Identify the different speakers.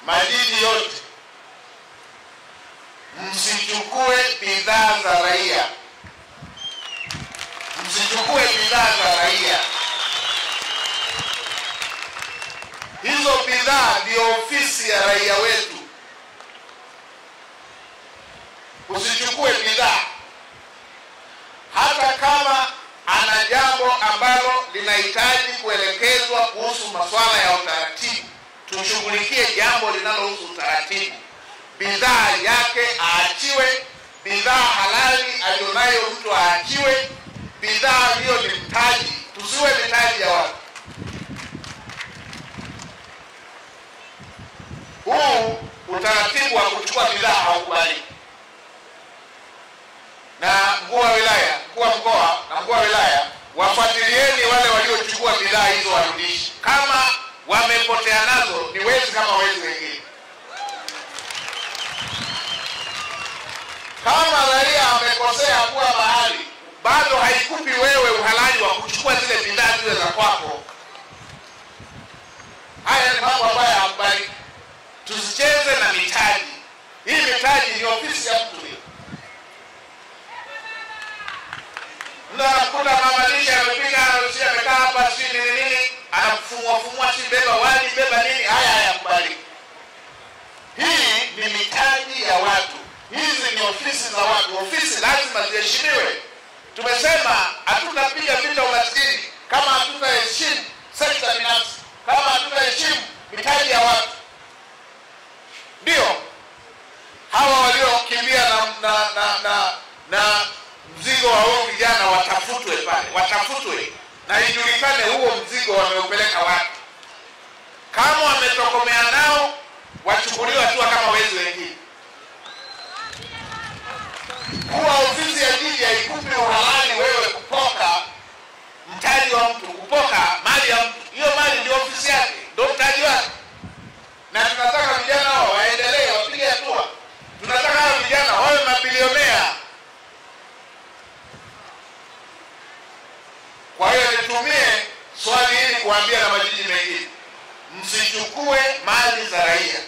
Speaker 1: majiji yote, msichukue bidhaa za raia, msichukue bidhaa za raia. Hizo bidhaa ndio ofisi ya raia wetu. Usichukue bidhaa, hata kama ana jambo ambalo linahitaji kuelekezwa kuhusu masuala ya utaratibu, tushughulikie jambo linalohusu utaratibu. Bidhaa yake aachiwe, bidhaa halali alionayo mtu aachiwe. Bidhaa hiyo ni mtaji, tusiwe mitaji ya watu. Huu utaratibu wa kuchukua bidhaa haukubaliki. Na mkuu wa wilaya, mkuu wa mkoa na mkuu wa wilaya, wafuatilieni wale waliochukua bidhaa hizo warudishe. Kama wamepotea nazo ni wezi kama wezi wengine. Kama raia amekosea kuwa mahali, bado haikupi wewe uhalali wa kuchukua zile bidhaa zile za kwako. Haya ni mambo ambayo hayakubaliki. Tusicheze na mitaji. Hii mitaji ni ofisi ya mtu hiyo. Unakuta mama lishe amepika, amekaa hapa sisi nini, anafumua si beba wali, beba nini. Haya hayakubaliki. Hii ni mitaji ya watu. Hizi ni ofisi za watu. Ofisi lazima ziheshimiwe. Tumesema hatutapiga vita umaskini kama hatutaheshimu sekta binafsi, kama hatutaheshimu mitaji ya watu. Ndio hawa waliokimbia na mzigo wa huo vijana watafutwe pale, watafutwe na ijulikane huo mzigo wameupeleka wapi. Kama wametokomea nao, wachukuliwe hatua kama wezi wengine. Kuwa ofisi ya jiji haikupi uhalali wewe kupoka mtaji wa mtu, kupoka mali ya mtu. Hiyo mali ndio ofisi yake, ndio mtaji wake. Na tunataka vijana hao waendelee, wapige hatua. Tunataka hao vijana wawe mabilionea. Kwa hiyo nitumie swali hili kuambia na majiji mengine, msichukue mali za raia.